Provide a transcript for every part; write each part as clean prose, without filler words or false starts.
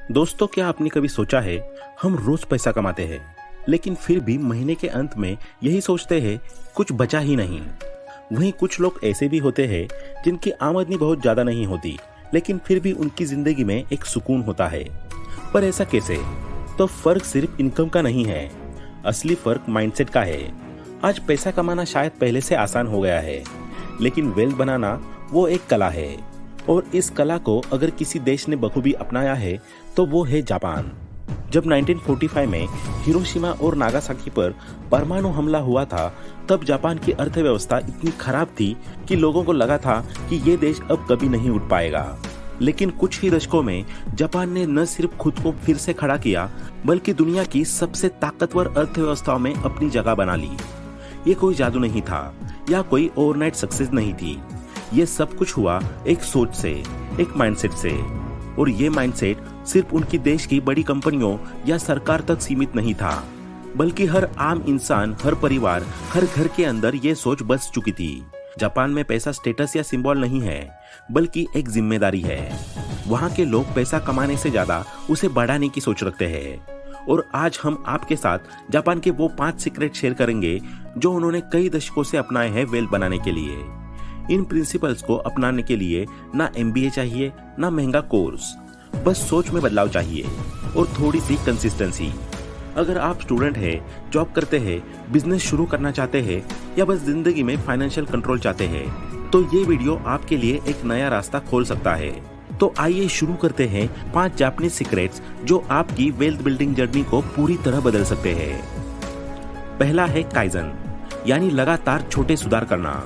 दोस्तों, क्या आपने कभी सोचा है हम रोज पैसा कमाते हैं लेकिन फिर भी महीने के अंत में यही सोचते हैं कुछ बचा ही नहीं। वहीं कुछ लोग ऐसे भी होते हैं जिनकी आमदनी बहुत ज्यादा नहीं होती लेकिन फिर भी उनकी जिंदगी में एक सुकून होता है। पर ऐसा कैसे? तो फर्क सिर्फ इनकम का नहीं है, असली फर्क माइंडसेट का है। आज पैसा कमाना शायद पहले से आसान हो गया है लेकिन वेल्थ बनाना वो एक कला है और इस कला को अगर किसी देश ने बखूबी अपनाया है तो वो है जापान। जब 1945 में हिरोशिमा और नागासाकी पर परमाणु हमला हुआ था तब जापान की अर्थव्यवस्था इतनी खराब थी कि लोगों को लगा था कि ये देश अब कभी नहीं उठ पाएगा। लेकिन कुछ ही दशकों में जापान ने न सिर्फ खुद को फिर से खड़ा किया बल्कि दुनिया की सबसे ताकतवर अर्थव्यवस्थाओं में अपनी जगह बना ली। ये कोई जादू नहीं था या कोई ओवरनाइट सक्सेस नहीं थी। ये सब कुछ हुआ एक सोच से, एक माइंडसेट से। और ये माइंडसेट सिर्फ उनकी देश की बड़ी कंपनियों या सरकार तक सीमित नहीं था बल्कि हर आम इंसान, हर परिवार, हर घर के अंदर ये सोच बस चुकी थी। जापान में पैसा स्टेटस या सिंबल नहीं है बल्कि एक जिम्मेदारी है। वहाँ के लोग पैसा कमाने से ज्यादा उसे बढ़ाने की सोच रखते हैं। और आज हम आपके साथ जापान के वो 5 सीक्रेट शेयर करेंगे जो उन्होंने कई दशकों से अपनाए हैं वेल्थ बनाने के लिए। इन प्रिंसिपल्स को अपनाने के लिए ना MBA चाहिए, ना महंगा कोर्स, बस सोच में बदलाव चाहिए और थोड़ी सी कंसिस्टेंसी। अगर आप स्टूडेंट हैं, जॉब करते हैं, बिजनेस शुरू करना चाहते हैं या बस जिंदगी में फाइनेंशियल कंट्रोल चाहते हैं तो ये वीडियो आपके लिए एक नया रास्ता खोल सकता है। तो आइए शुरू करते हैं 5 जापानीज सीक्रेट्स जो आपकी वेल्थ बिल्डिंग जर्नी को पूरी तरह बदल सकते हैं। पहला है काइजन, यानी लगातार छोटे सुधार करना।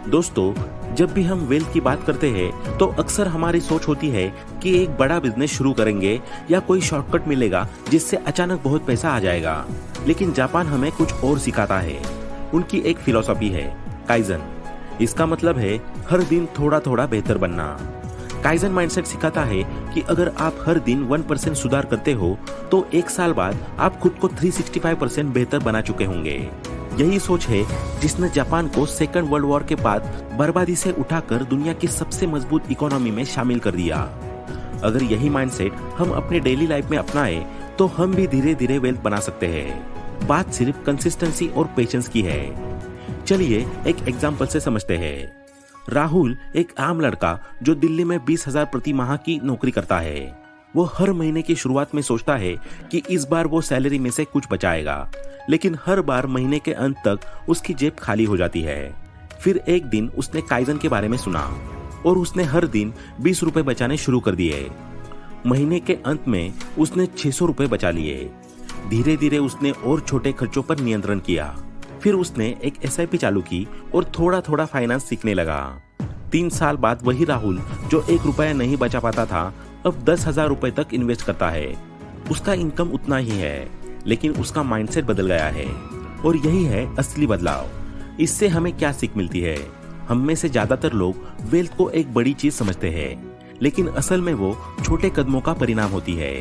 दोस्तों, जब भी हम वेल्थ की बात करते हैं तो अक्सर हमारी सोच होती है कि एक बड़ा बिजनेस शुरू करेंगे या कोई शॉर्टकट मिलेगा जिससे अचानक बहुत पैसा आ जाएगा। लेकिन जापान हमें कुछ और सिखाता है। उनकी एक फिलॉसफी है काइजन। इसका मतलब है हर दिन थोड़ा थोड़ा बेहतर बनना। काइजन माइंडसेट सिखाता है कि अगर आप हर दिन 1% सुधार करते हो तो एक साल बाद आप खुद को 365% बेहतर बना चुके होंगे। यही सोच है जिसने जापान को सेकंड वर्ल्ड वॉर के बाद बर्बादी से उठाकर दुनिया की सबसे मजबूत इकोनॉमी में शामिल कर दिया। अगर यही माइंडसेट हम अपने डेली लाइफ में अपनाए तो हम भी धीरे धीरे वेल्थ बना सकते हैं। बात सिर्फ कंसिस्टेंसी और पेशेंस की है। चलिए एक एग्जांपल से समझते हैं। राहुल एक आम लड़का जो दिल्ली में 20,000 प्रति माह की नौकरी करता है। वो हर महीने की शुरुआत में सोचता है कि इस बार वो सैलरी में से कुछ बचाएगा, लेकिन हर बार महीने के अंत तक उसकी जेब खाली हो जाती है। फिर एक दिन उसने काइजन के बारे में सुना और उसने हर दिन 20 रुपए बचाने शुरू कर दिए। महीने के अंत में उसने 600 रुपए बचा लिए। धीरे धीरे उसने और छोटे खर्चों पर नियंत्रण किया। फिर उसने एक SIP चालू की और थोड़ा थोड़ा फाइनेंस सीखने लगा। 3 साल बाद वही राहुल जो 1 रुपया नहीं बचा पाता था अब 10,000 रुपए तक इन्वेस्ट करता है। उसका इनकम उतना ही है लेकिन उसका माइंडसेट बदल गया है। और यही है असली बदलाव। इससे हमें क्या सीख मिलती है? हम में से ज्यादातर लोग वेल्थ को एक बड़ी चीज समझते हैं लेकिन असल में वो छोटे कदमों का परिणाम होती है।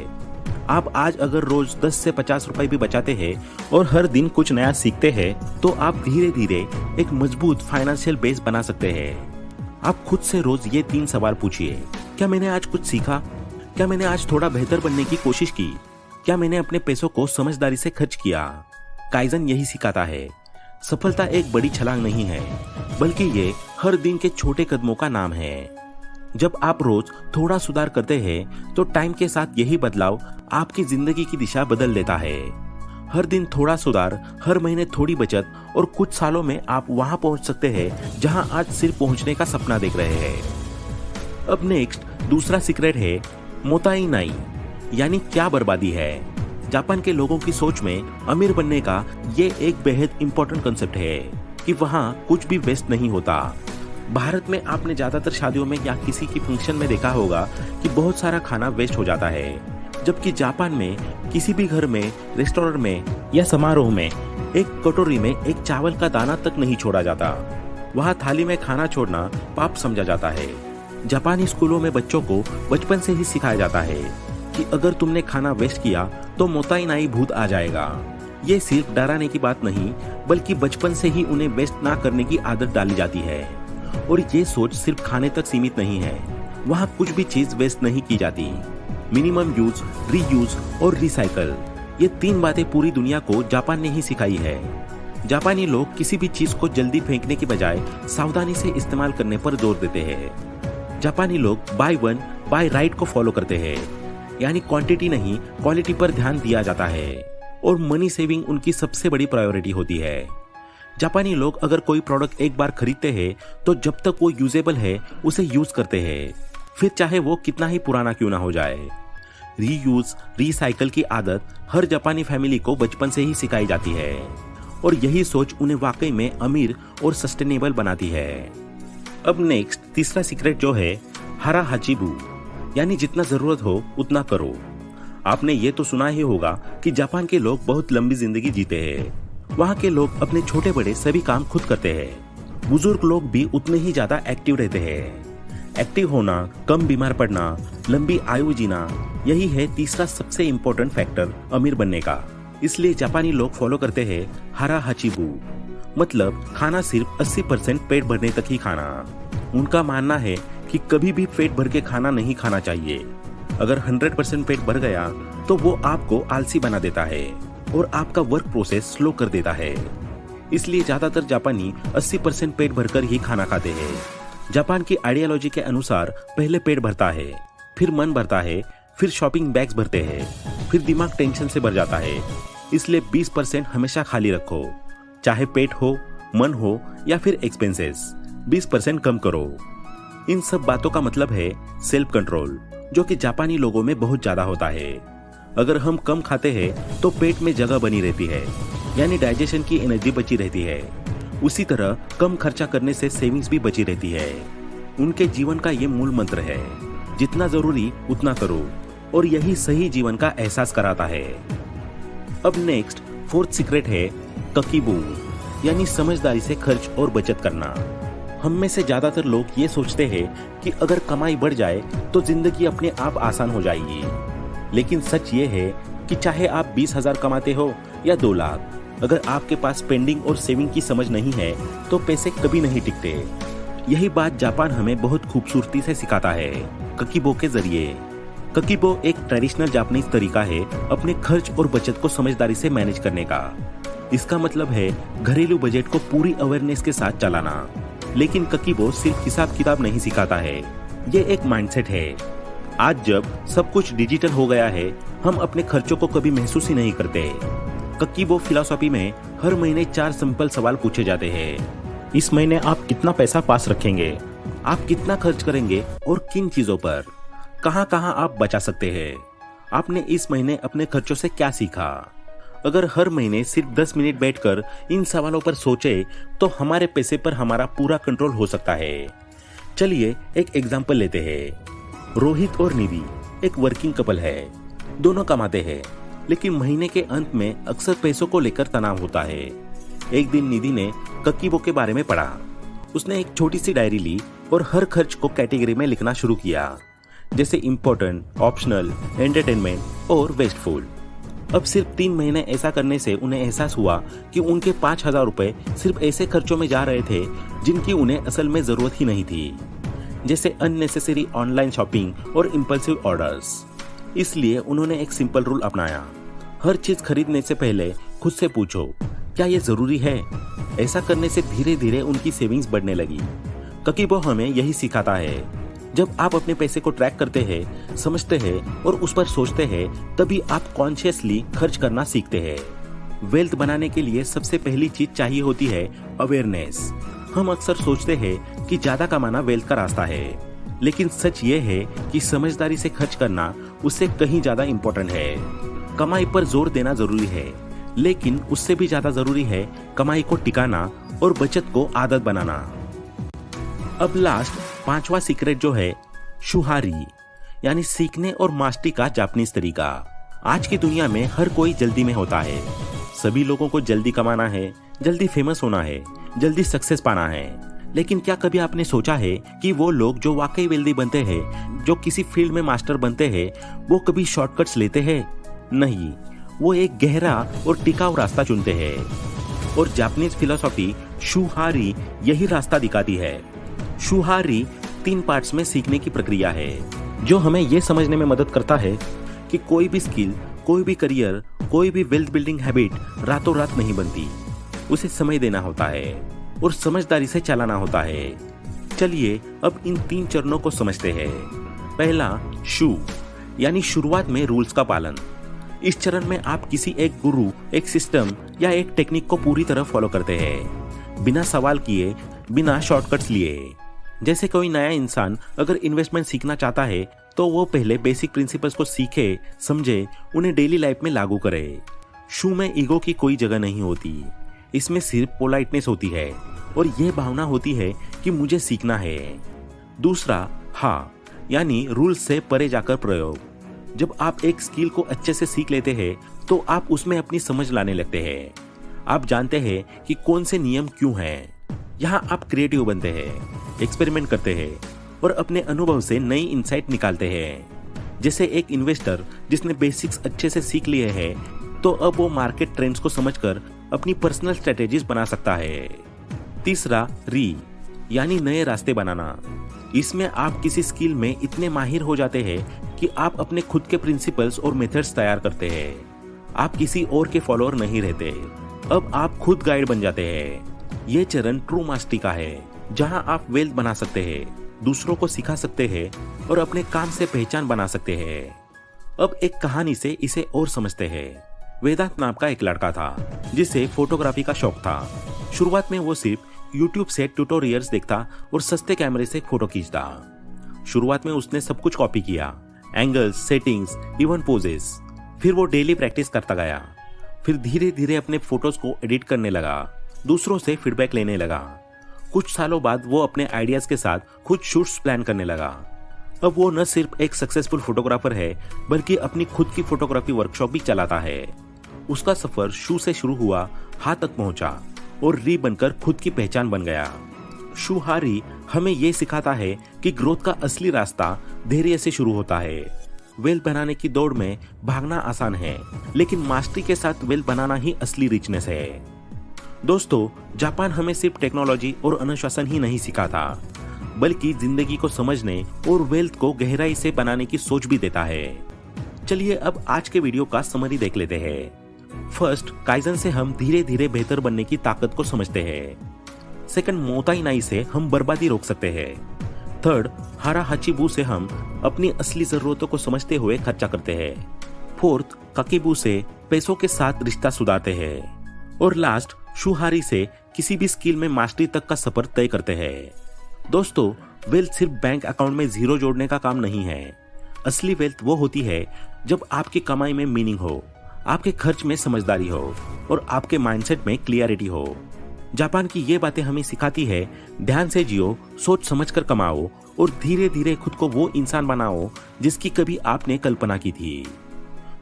आप आज अगर रोज 10 से 50 रुपए भी बचाते हैं और हर दिन कुछ नया सीखते हैं तो आप धीरे धीरे एक मजबूत फाइनेंशियल बेस बना सकते हैं। आप खुद से रोज ये 3 सवाल पूछिए। क्या मैंने आज कुछ सीखा? क्या मैंने आज थोड़ा बेहतर बनने की कोशिश की? क्या मैंने अपने पैसों को समझदारी से खर्च किया? काइजन यही सिखाता है। सफलता एक बड़ी छलांग नहीं है बल्कि ये हर दिन के छोटे कदमों का नाम है। जब आप रोज थोड़ा सुधार करते हैं तो टाइम के साथ यही बदलाव आपकी जिंदगी की दिशा बदल देता है। हर दिन थोड़ा सुधार, हर महीने थोड़ी बचत और कुछ सालों में आप वहां पहुंच सकते हैं जहां आज सिर्फ पहुंचने का सपना देख रहे हैं। अब नेक्स्ट दूसरा सीक्रेट है मोताई नाई, यानी क्या बर्बादी है। जापान के लोगों की सोच में अमीर बनने का ये एक बेहद इंपॉर्टेंट कंसेप्ट है कि वहाँ कुछ भी वेस्ट नहीं होता। भारत में आपने ज्यादातर शादियों में या किसी की फंक्शन में देखा होगा कि बहुत सारा खाना वेस्ट हो जाता है, जबकि जापान में किसी भी घर में, रेस्टोरेंट में या समारोह में एक कटोरी में एक चावल का दाना तक नहीं छोड़ा जाता। वहाँ थाली में खाना छोड़ना पाप समझा जाता है। जापानी स्कूलों में बच्चों को बचपन से ही सिखाया जाता है कि अगर तुमने खाना वेस्ट किया तो मोताई नाई भूत आ जाएगा। ये सिर्फ डराने की बात नहीं बल्कि बचपन से ही उन्हें वेस्ट ना करने की आदत डाली जाती है। और ये सोच सिर्फ खाने तक सीमित नहीं है, वहाँ कुछ भी चीज वेस्ट नहीं की जाती। मिनिमम यूज, रीयूज और रिसाइकल। ये 3 बातें पूरी दुनिया को जापान ने ही सिखाई है। जापानी लोग किसी भी चीज को जल्दी फेंकने की बजाय सावधानी से इस्तेमाल करने पर जोर देते हैं। जापानी लोग बाय वन बाय राइट को फॉलो करते हैं, यानी क्वांटिटी नहीं क्वालिटी पर ध्यान दिया जाता है और मनी सेविंग उनकी सबसे बड़ी प्रायोरिटी होती है। जापानी लोग अगर कोई प्रोडक्ट एक बार खरीदते हैं तो जब तक वो यूजेबल है उसे यूज करते हैं, फिर चाहे वो कितना ही पुराना क्यों ना हो जाए। रीयूज, रिसाइकल की आदत हर जापानी फैमिली को बचपन से ही सिखाई जाती है और यही सोच उन्हें वाकई में अमीर और सस्टेनेबल बनाती है। अब नेक्स्ट तीसरा सीक्रेट जो है हारा हाचिबू, यानी जितना जरूरत हो उतना करो। आपने ये तो सुना ही होगा कि जापान के लोग बहुत लंबी जिंदगी जीते हैं। वहाँ के लोग अपने छोटे बड़े सभी काम खुद करते हैं। बुजुर्ग लोग भी उतने ही ज्यादा एक्टिव रहते हैं। एक्टिव होना, कम बीमार पड़ना, लंबी आयु जीना, यही है तीसरा सबसे इम्पोर्टेंट फैक्टर अमीर बनने का। इसलिए जापानी लोग फॉलो करते हैं हारा हाचिबू, मतलब खाना सिर्फ 80% पेट भरने तक ही खाना। उनका मानना है कि कभी भी पेट भर के खाना नहीं खाना चाहिए। अगर 100% पेट भर गया तो वो आपको आलसी बना देता है और आपका वर्क प्रोसेस स्लो कर देता है। इसलिए ज्यादातर जापानी 80% पेट भरकर ही खाना खाते हैं। जापान की आइडियोलॉजी के अनुसार पहले पेट भरता है, फिर मन भरता है, फिर शॉपिंग बैग्स भरते हैं, फिर दिमाग टेंशन से भर जाता है। इसलिए 20% हमेशा खाली रखो, चाहे पेट हो, मन हो या फिर एक्सपेंसेस, 20% कम करो। इन सब बातों का मतलब है सेल्फ कंट्रोल, जो कि जापानी लोगों में बहुत ज्यादा होता है। अगर हम कम खाते हैं तो पेट में जगह बनी रहती है, यानी डाइजेशन की एनर्जी बची रहती है। उसी तरह कम खर्चा करने से सेविंग्स भी बची रहती है। उनके जीवन का ये मूल मंत्र है, जितना जरूरी उतना करो, और यही सही जीवन का एहसास कराता है। अब नेक्स्ट फोर्थ सीक्रेट है ककीबू, यानी समझदारी से खर्च और बचत करना। हम में से ज्यादातर लोग ये सोचते हैं कि अगर कमाई बढ़ जाए तो जिंदगी अपने आप आसान हो जाएगी। लेकिन सच ये है कि चाहे आप 20,000 कमाते हो या 2 लाख, अगर आपके पास स्पेंडिंग और सेविंग की समझ नहीं है तो पैसे कभी नहीं टिकते। यही बात जापान हमें बहुत खूबसूरती से सिखाता है ककीबो के जरिए। ककीबो एक ट्रेडिशनल जापानीज तरीका है अपने खर्च और बचत को समझदारी से मैनेज करने का। इसका मतलब है घरेलू बजट को पूरी अवेयरनेस के साथ चलाना। लेकिन ककीबो सिर्फ हिसाब किताब नहीं सिखाता है, ये एक माइंडसेट है। आज जब सब कुछ डिजिटल हो गया है, हम अपने खर्चों को कभी महसूस ही नहीं करते। ककीबो फिलॉसफी में हर महीने 4 सिंपल सवाल पूछे जाते हैं। इस महीने आप कितना पैसा पास रखेंगे, आप कितना खर्च करेंगे और किन चीजों पर, कहां कहां आप बचा सकते हैं, आपने इस महीने अपने खर्चों से क्या सीखा। अगर हर महीने सिर्फ 10 मिनट बैठकर इन सवालों पर सोचे तो हमारे पैसे पर हमारा पूरा कंट्रोल हो सकता है। चलिए एक एग्जांपल लेते हैं। रोहित और निधि एक वर्किंग कपल है। दोनों कमाते हैं, लेकिन महीने के अंत में अक्सर पैसों को लेकर तनाव होता है। एक दिन निधि ने ककीबो के बारे में पढ़ा। उसने एक छोटी सी डायरी ली और हर खर्च को कैटेगरी में लिखना शुरू किया, जैसे इम्पोर्टेंट, ऑप्शनल, एंटरटेनमेंट और वेस्टफुल। अब सिर्फ 3 महीने ऐसा करने से उन्हें एहसास हुआ कि उनके 5,000 रुपए सिर्फ ऐसे खर्चों में जा रहे थे जिनकी उन्हें असल में जरूरत ही नहीं थी, जैसे अननेसेसरी ऑनलाइन शॉपिंग और इम्पल्सिव ऑर्डर्स। इसलिए उन्होंने एक सिंपल रूल अपनाया, हर चीज खरीदने से पहले खुद से पूछो क्या ये जरूरी है। ऐसा करने से धीरे धीरे उनकी सेविंग्स बढ़ने लगी। ककीबो हमें यही सिखाता है, जब आप अपने पैसे को ट्रैक करते हैं, समझते हैं और उस पर सोचते हैं, तभी आप कॉन्शियसली खर्च करना सीखते हैं। वेल्थ बनाने के लिए सबसे पहली चीज चाहिए होती है अवेयरनेस। हम अक्सर सोचते हैं कि ज्यादा कमाना वेल्थ का रास्ता है, लेकिन सच ये है कि समझदारी से खर्च करना उससे कहीं ज्यादा इम्पोर्टेंट है। कमाई पर जोर देना जरूरी है, लेकिन उससे भी ज्यादा जरूरी है कमाई को टिकाना और बचत को आदत बनाना। अब लास्ट 5वां सीक्रेट जो है शुहारी, यानी सीखने और मास्टरी का जापानीज तरीका। आज की दुनिया में हर कोई जल्दी में होता है। सभी लोगों को जल्दी कमाना है, जल्दी फेमस होना है, जल्दी सक्सेस पाना है। लेकिन क्या कभी आपने सोचा है कि वो लोग जो वाकई वेल्दी बनते हैं, जो किसी फील्ड में मास्टर बनते हैं, वो कभी शॉर्टकट्स लेते हैं? नहीं, वो एक गहरा और टिकाऊ रास्ता चुनते हैं। और जापानीज फिलॉसफी शुहारी यही रास्ता दिखाती है। शुहारी 3 पार्ट्स में सीखने की प्रक्रिया है। जो हमें ये समझने में मदद करता है कि कोई भी स्किल, कोई भी करियर, कोई भी वेल्थ बिल्डिंग हैबिट रातों रात नहीं बनती। उसे समय देना होता है और समझदारी से चलाना होता है। चलिए अब इन 3 चरणों को समझते हैं। पहला, शू यानी शुरुआत में रूल्स का पालन। इस चरण में आप किसी एक गुरु, एक सिस्टम या एक टेक्निक को पूरी तरह फॉलो करते हैं, बिना सवाल किए, बिना शॉर्टकट्स लिए। जैसे कोई नया इंसान अगर इन्वेस्टमेंट सीखना चाहता है तो वो पहले बेसिक प्रिंसिपल्स को सीखे, समझे, उन्हें डेली लाइफ में लागू करे। शू में ईगो की कोई जगह नहीं होती। इसमें सिर्फ पोलाइटनेस होती है और ये भावना होती है कि मुझे सीखना है। दूसरा, हा यानी रूल्स से परे जाकर प्रयोग। जब आप एक स्किल को अच्छे से सीख लेते हैं तो आप उसमें अपनी समझ लाने लगते हैं। आप जानते हैं कि कौन से नियम क्यों हैं। यहाँ आप क्रिएटिव बनते हैं, एक्सपेरिमेंट करते हैं और अपने अनुभव से नई इंसाइट निकालते हैं। जैसे एक इन्वेस्टर जिसने बेसिक्स अच्छे से सीख लिए हैं तो अब वो मार्केट ट्रेंड्स को समझकर अपनी पर्सनल स्ट्रेटेजीज बना सकता है। तीसरा, री यानी नए रास्ते बनाना। इसमें आप किसी स्किल में इतने माहिर हो जाते हैं कि आप अपने खुद के प्रिंसिपल्स और मेथड्स तैयार करते हैं। आप किसी और के फॉलोअर नहीं रहते, अब आप खुद गाइड बन जाते हैं। ये चरण ट्रू मास्टरी का है, जहां आप वेल्थ बना सकते हैं, दूसरों को सिखा सकते हैं और अपने काम से पहचान बना सकते हैं। अब एक कहानी से इसे और समझते हैं। वेदांत नाम का एक लड़का था जिसे फोटोग्राफी का शौक था। शुरुआत में वो सिर्फ YouTube से ट्यूटोरियल्स देखता और सस्ते कैमरे से फोटो खींचता। शुरुआत में उसने सब कुछ कॉपी किया, एंगल्स, सेटिंग्स, इवन पोजेस। फिर वो डेली प्रैक्टिस करता गया। फिर धीरे धीरे अपने फोटोज को एडिट करने लगा, दूसरों से फीडबैक लेने लगा। कुछ सालों बाद वो अपने आइडियाज के साथ खुद शूट्स प्लान करने लगा। अब वो न सिर्फ एक सक्सेसफुल फोटोग्राफर है बल्कि अपनी खुद की फोटोग्राफी वर्कशॉप भी चलाता है। उसका सफर शू से शुरू हुआ, हाथ तक पहुंचा और री बनकर खुद की पहचान बन गया। शू हारी हमें ये सिखाता है कि ग्रोथ का असली रास्ता धैर्य से शुरू होता है। वेल्थ बनाने की दौड़ में भागना आसान है, लेकिन मास्टरी के साथ वेल्थ बनाना ही असली रिचनेस है। दोस्तों, जापान हमें सिर्फ टेक्नोलॉजी और अनुशासन ही नहीं सिखाता, बल्कि जिंदगी को समझने और वेल्थ को गहराई से बनाने की सोच भी देता है। चलिए अब आज के वीडियो का समरी देख लेते हैं। फर्स्ट, काइजन से हम धीरे धीरे बेहतर बनने की ताकत को समझते हैं। सेकंड, मोताई नाई से हम बर्बादी रोक सकते हैं। थर्ड, हारा हाचिबू से हम अपनी असली जरूरतों को समझते हुए खर्चा करते हैं। फोर्थ, काकीबू से पैसों के साथ रिश्ता सुधारते हैं। और लास्ट, शुहारी से किसी भी स्किल में मास्टरी तक का सफर तय करते हैं। दोस्तों, वेल्थ सिर्फ बैंक अकाउंट में जीरो जोड़ने का काम नहीं है। असली वेल्थ वो होती है जब आपकी कमाई में मीनिंग हो, आपके खर्च में समझदारी हो और आपके माइंडसेट में क्लियरिटी हो। जापान की ये बातें हमें सिखाती है, ध्यान से जियो, सोच समझकर कमाओ और धीरे धीरे खुद को वो इंसान बनाओ जिसकी कभी आपने कल्पना की थी।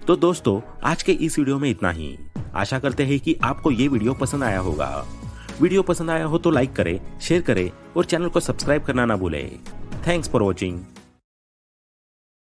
तो दोस्तों, आज के इस वीडियो में इतना ही। आशा करते हैं कि आपको ये वीडियो पसंद आया होगा। वीडियो पसंद आया हो तो लाइक करें, शेयर करें और चैनल को सब्सक्राइब करना ना भूलें। Thanks for watching.